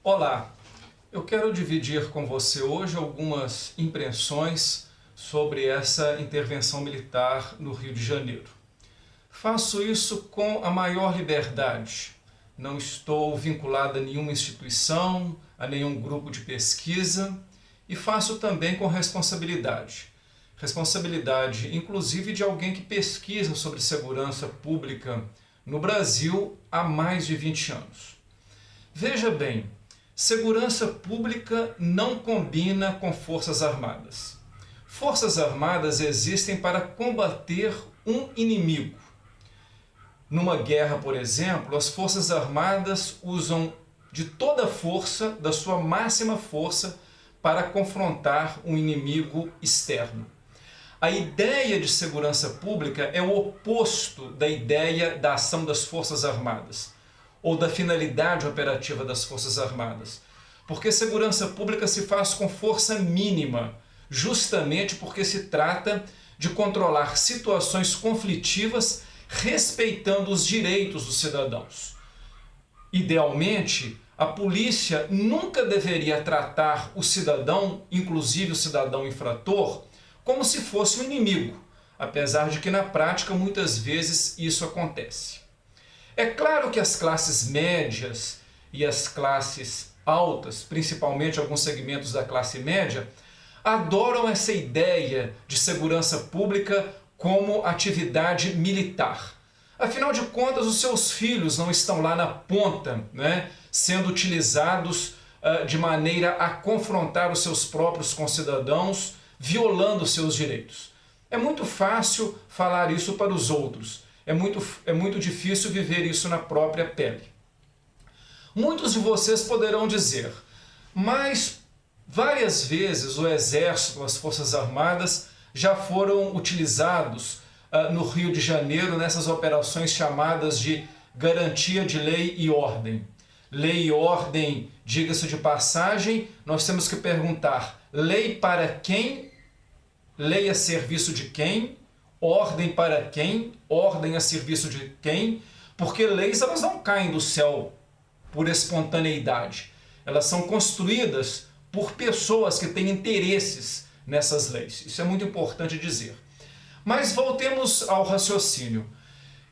Olá, eu quero dividir com você hoje algumas impressões sobre essa intervenção militar no Rio de Janeiro. Faço isso com a maior liberdade. Não estou vinculado a nenhuma instituição, a nenhum grupo de pesquisa e faço também com responsabilidade. Responsabilidade, inclusive, de alguém que pesquisa sobre segurança pública no Brasil há mais de 20 anos. Veja bem, segurança pública não combina com Forças Armadas. Forças Armadas existem para combater um inimigo. Numa guerra, por exemplo, as Forças Armadas usam de toda a força, da sua máxima força, para confrontar um inimigo externo. A ideia de segurança pública é o oposto da ideia da ação das Forças Armadas, ou da finalidade operativa das Forças Armadas. Porque segurança pública se faz com força mínima, justamente porque se trata de controlar situações conflitivas respeitando os direitos dos cidadãos. Idealmente, a polícia nunca deveria tratar o cidadão, inclusive o cidadão infrator, como se fosse um inimigo, apesar de que na prática muitas vezes isso acontece. É claro que as classes médias e as classes altas, principalmente alguns segmentos da classe média, adoram essa ideia de segurança pública como atividade militar. Afinal de contas, os seus filhos não estão lá na ponta, sendo utilizados de maneira a confrontar os seus próprios concidadãos, violando seus direitos. É muito fácil falar isso para os outros. É muito difícil viver isso na própria pele. Muitos de vocês poderão dizer, mas várias vezes o Exército, as Forças Armadas, já foram utilizados no Rio de Janeiro nessas operações chamadas de garantia de lei e ordem. Lei e ordem, diga-se de passagem, nós temos que perguntar, lei para quem? Lei a serviço de quem? Ordem para quem? Ordem a serviço de quem? Porque leis elas não caem do céu por espontaneidade. Elas são construídas por pessoas que têm interesses nessas leis. Isso é muito importante dizer. Mas voltemos ao raciocínio.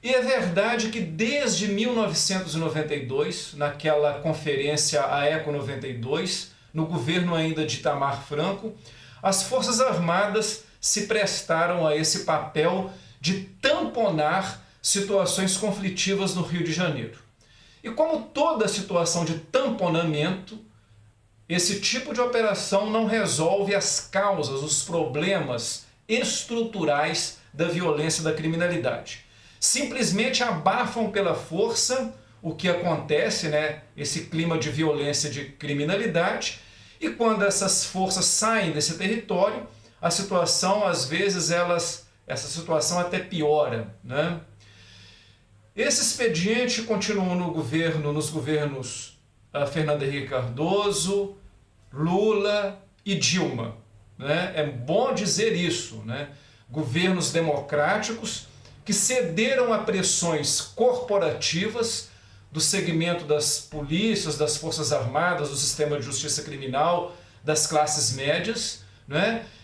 E é verdade que desde 1992, naquela conferência AECO 92, no governo ainda de Itamar Franco, as Forças Armadas se prestaram a esse papel de tamponar situações conflitivas no Rio de Janeiro. E como toda situação de tamponamento, esse tipo de operação não resolve as causas, os problemas estruturais da violência e da criminalidade. Simplesmente abafam pela força o que acontece, esse clima de violência e de criminalidade, e quando essas forças saem desse território, a situação, às vezes, essa situação até piora. Esse expediente continuou nos governos Fernando Henrique Cardoso, Lula e Dilma. É bom dizer isso. Governos democráticos que cederam a pressões corporativas do segmento das polícias, das Forças Armadas, do sistema de justiça criminal, das classes médias,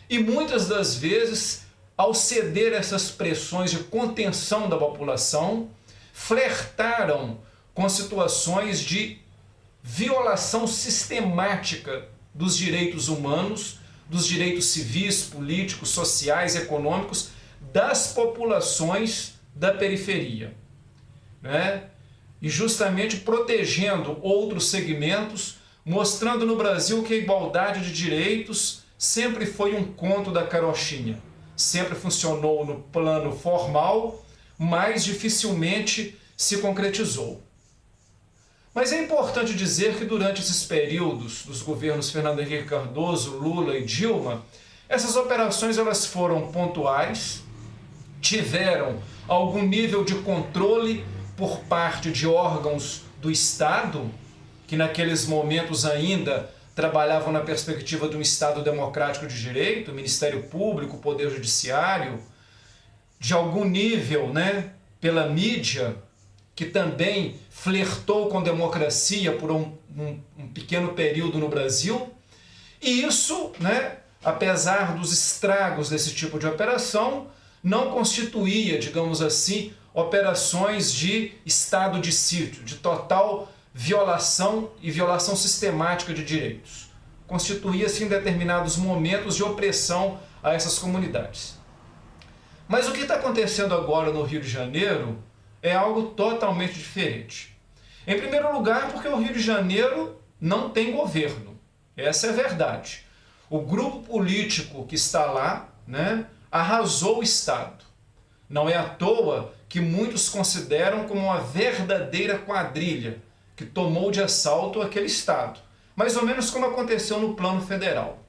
e muitas das vezes, ao ceder essas pressões de contenção da população, flertaram com situações de violação sistemática dos direitos humanos, dos direitos civis, políticos, sociais, econômicos das populações da periferia. E justamente protegendo outros segmentos, mostrando no Brasil que a igualdade de direitos sempre foi um conto da carochinha. Sempre funcionou no plano formal, mas dificilmente se concretizou. Mas é importante dizer que durante esses períodos dos governos Fernando Henrique Cardoso, Lula e Dilma, essas operações elas foram pontuais, tiveram algum nível de controle por parte de órgãos do Estado, que naqueles momentos ainda trabalhavam na perspectiva de um Estado democrático de direito, Ministério Público, Poder Judiciário, de algum nível, pela mídia, que também flertou com democracia por um pequeno período no Brasil. E isso, né, apesar dos estragos desse tipo de operação, não constituía, digamos assim, operações de estado de sítio, de total violação e violação sistemática de direitos. Constituía-se em determinados momentos de opressão a essas comunidades. Mas o que está acontecendo agora no Rio de Janeiro é algo totalmente diferente. Em primeiro lugar, porque o Rio de Janeiro não tem governo. Essa é a verdade. O grupo político que está lá, né, arrasou o Estado. Não é à toa que muitos consideram como uma verdadeira quadrilha que tomou de assalto aquele Estado. Mais ou menos como aconteceu no plano federal.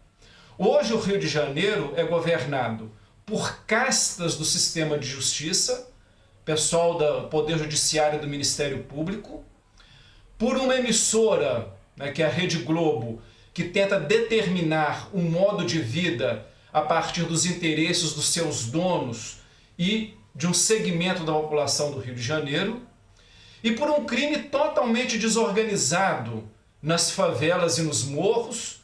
Hoje o Rio de Janeiro é governado por castas do sistema de justiça, pessoal do Poder Judiciário e do Ministério Público, por uma emissora, né, que é a Rede Globo, que tenta determinar um modo de vida a partir dos interesses dos seus donos e de um segmento da população do Rio de Janeiro, e por um crime totalmente desorganizado nas favelas e nos morros,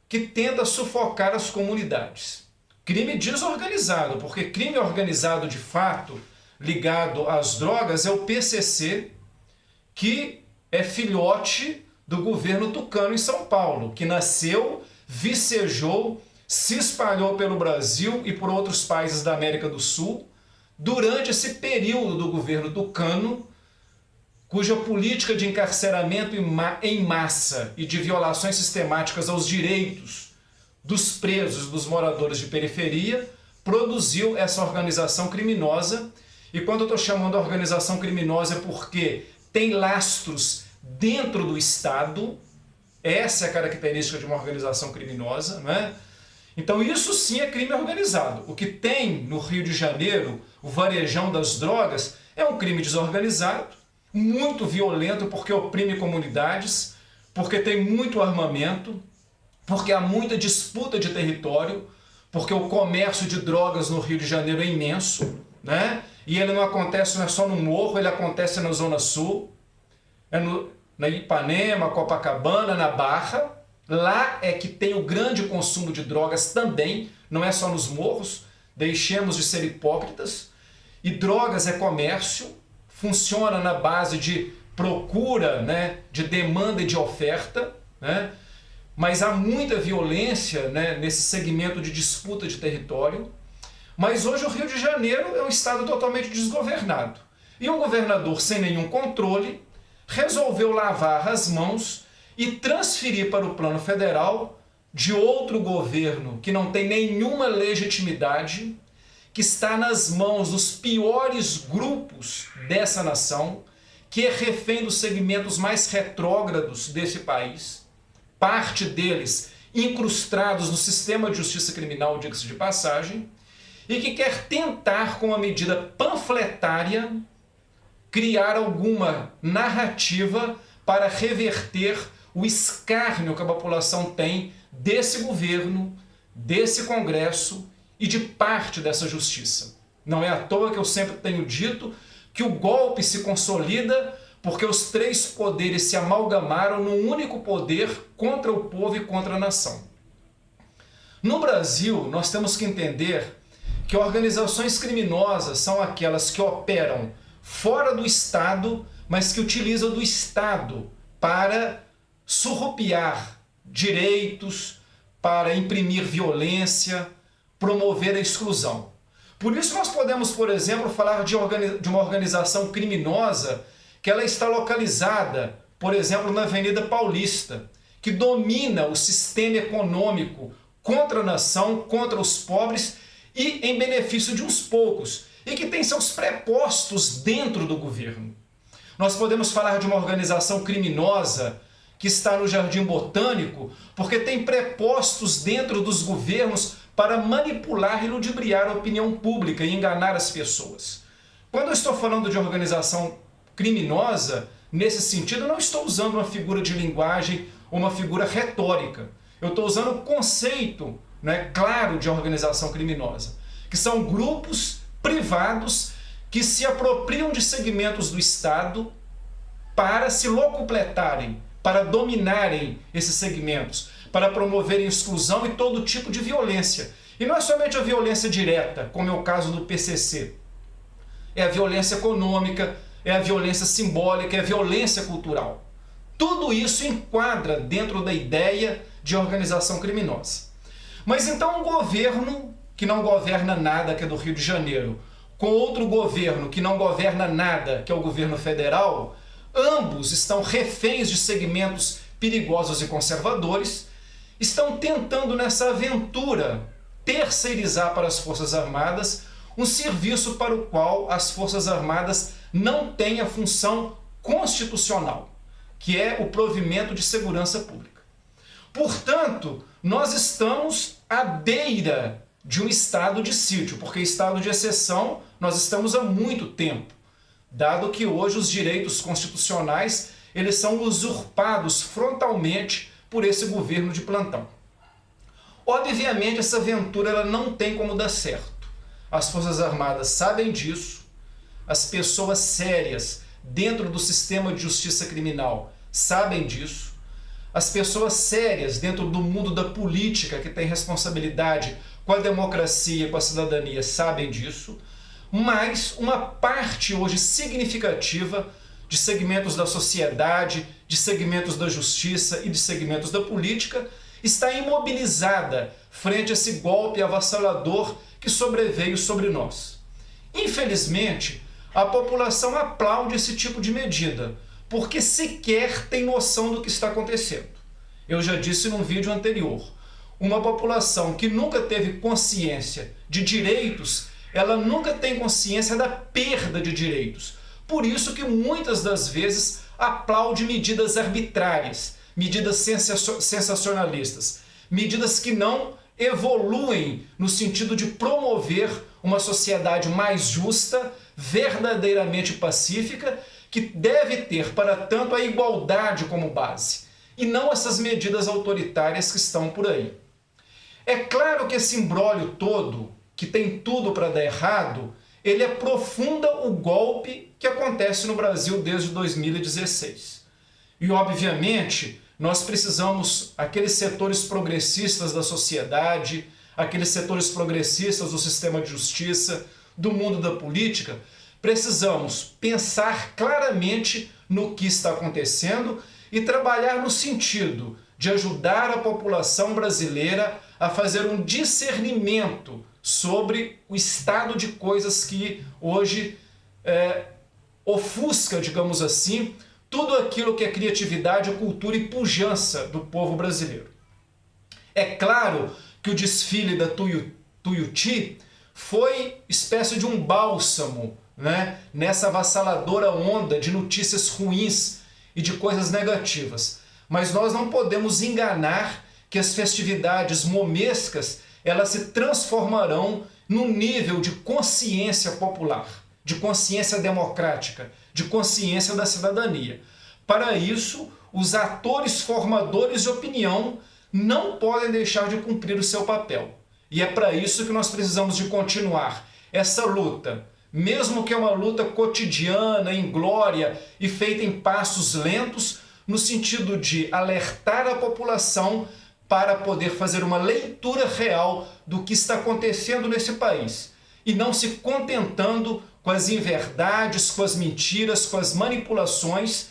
que tenta sufocar as comunidades. Crime desorganizado, porque crime organizado de fato, ligado às drogas, é o PCC, que é filhote do governo tucano em São Paulo, que nasceu, vicejou, se espalhou pelo Brasil e por outros países da América do Sul, durante esse período do governo tucano, cuja política de encarceramento em massa e de violações sistemáticas aos direitos dos presos, dos moradores de periferia, produziu essa organização criminosa. E quando eu estou chamando de organização criminosa é porque tem lastros dentro do Estado. Essa é a característica de uma organização criminosa, não é? Então isso sim é crime organizado. O que tem no Rio de Janeiro, o varejão das drogas, é um crime desorganizado, muito violento, porque oprime comunidades, porque tem muito armamento, porque há muita disputa de território, porque o comércio de drogas no Rio de Janeiro é imenso, né? E ele não acontece não é só no Morro, ele acontece na Zona Sul, na Ipanema, Copacabana, na Barra. Lá é que tem o grande consumo de drogas também, não é só nos morros, deixemos de ser hipócritas. E drogas é comércio, funciona na base de procura, né, de demanda e de oferta, né? Mas há muita violência, né, nesse segmento de disputa de território. Mas hoje o Rio de Janeiro é um estado totalmente desgovernado. E um governador sem nenhum controle resolveu lavar as mãos e transferir para o plano federal de outro governo que não tem nenhuma legitimidade, que está nas mãos dos piores grupos dessa nação, que é refém dos segmentos mais retrógrados desse país, parte deles incrustados no sistema de justiça criminal, diga-se de passagem, e que quer tentar, com uma medida panfletária, criar alguma narrativa para reverter o escárnio que a população tem desse governo, desse Congresso e de parte dessa justiça. Não é à toa que eu sempre tenho dito que o golpe se consolida porque os três poderes se amalgamaram num único poder contra o povo e contra a nação. No Brasil, nós temos que entender que organizações criminosas são aquelas que operam fora do Estado, mas que utilizam do Estado para surrupiar direitos, para imprimir violência, promover a exclusão. Por isso nós podemos, por exemplo, falar de uma organização criminosa que ela está localizada, por exemplo, na Avenida Paulista, que domina o sistema econômico contra a nação, contra os pobres e em benefício de uns poucos, e que tem seus prepostos dentro do governo. Nós podemos falar de uma organização criminosa que está no Jardim Botânico, porque tem prepostos dentro dos governos para manipular e ludibriar a opinião pública e enganar as pessoas. Quando eu estou falando de organização criminosa, nesse sentido, eu não estou usando uma figura de linguagem ou uma figura retórica. Eu estou usando o conceito, né, claro de organização criminosa, que são grupos privados que se apropriam de segmentos do Estado para se locupletarem, para dominarem esses segmentos, para promoverem exclusão e todo tipo de violência. E não é somente a violência direta, como é o caso do PCC. É a violência econômica, é a violência simbólica, é a violência cultural. Tudo isso enquadra dentro da ideia de organização criminosa. Mas então um governo que não governa nada, que é do Rio de Janeiro, com outro governo que não governa nada, que é o governo federal, ambos estão reféns de segmentos perigosos e conservadores, estão tentando nessa aventura terceirizar para as Forças Armadas um serviço para o qual as Forças Armadas não têm a função constitucional, que é o provimento de segurança pública. Portanto, nós estamos à beira de um estado de sítio, porque estado de exceção nós estamos há muito tempo, dado que hoje os direitos constitucionais eles são usurpados frontalmente por esse governo de plantão. Obviamente essa aventura ela não tem como dar certo. As Forças Armadas sabem disso, as pessoas sérias dentro do sistema de justiça criminal sabem disso, as pessoas sérias dentro do mundo da política que tem responsabilidade com a democracia e com a cidadania sabem disso, mas uma parte hoje significativa de segmentos da sociedade, de segmentos da justiça e de segmentos da política está imobilizada frente a esse golpe avassalador que sobreveio sobre nós. Infelizmente, a população aplaude esse tipo de medida, porque sequer tem noção do que está acontecendo. Eu já disse num vídeo anterior, uma população que nunca teve consciência de direitos, ela nunca tem consciência da perda de direitos. Por isso que muitas das vezes aplaude medidas arbitrárias, medidas sensacionalistas, medidas que não evoluem no sentido de promover uma sociedade mais justa, verdadeiramente pacífica, que deve ter, para tanto, a igualdade como base, e não essas medidas autoritárias que estão por aí. É claro que esse imbróglio todo, que tem tudo para dar errado, ele aprofunda o golpe que acontece no Brasil desde 2016. E, obviamente, nós precisamos, aqueles setores progressistas da sociedade, aqueles setores progressistas do sistema de justiça, do mundo da política, precisamos pensar claramente no que está acontecendo e trabalhar no sentido de ajudar a população brasileira a fazer um discernimento sobre o estado de coisas que hoje ofusca, digamos assim, tudo aquilo que é criatividade, cultura e pujança do povo brasileiro. É claro que o desfile da Tuiuti foi espécie de um bálsamo, né, nessa avassaladora onda de notícias ruins e de coisas negativas. Mas nós não podemos enganar que as festividades momescas elas se transformarão num nível de consciência popular, de consciência democrática, de consciência da cidadania. Para isso, os atores formadores de opinião não podem deixar de cumprir o seu papel. E é para isso que nós precisamos de continuar essa luta, mesmo que é uma luta cotidiana, inglória e feita em passos lentos, no sentido de alertar a população para poder fazer uma leitura real do que está acontecendo nesse país e não se contentando com as inverdades, com as mentiras, com as manipulações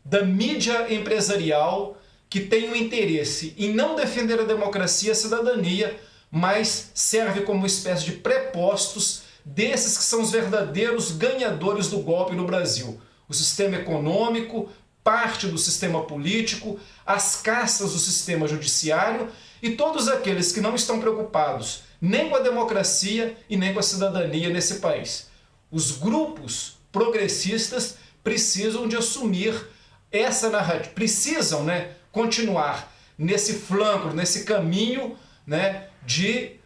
da mídia empresarial que tem o interesse em não defender a democracia e a cidadania, mas serve como uma espécie de prepostos desses que são os verdadeiros ganhadores do golpe no Brasil. O sistema econômico, parte do sistema político, as castas do sistema judiciário e todos aqueles que não estão preocupados nem com a democracia e nem com a cidadania nesse país. Os grupos progressistas precisam de assumir essa narrativa, precisam, continuar nesse flanco, nesse caminho, de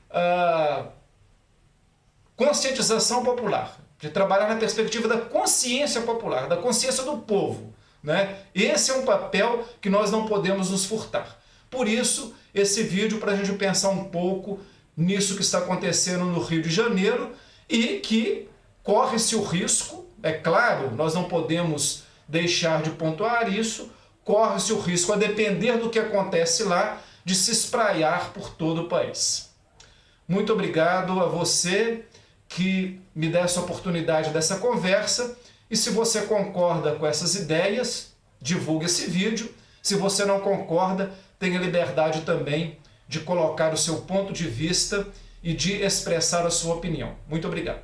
conscientização popular, de trabalhar na perspectiva da consciência popular, da consciência do povo. Esse é um papel que nós não podemos nos furtar. Por isso, esse vídeo para a gente pensar um pouco nisso que está acontecendo no Rio de Janeiro e que corre-se o risco, é claro, nós não podemos deixar de pontuar isso, corre-se o risco, a depender do que acontece lá, de se espraiar por todo o país. Muito obrigado a você que me dá essa oportunidade dessa conversa, e se você concorda com essas ideias, divulgue esse vídeo. Se você não concorda, tenha liberdade também de colocar o seu ponto de vista e de expressar a sua opinião. Muito obrigado.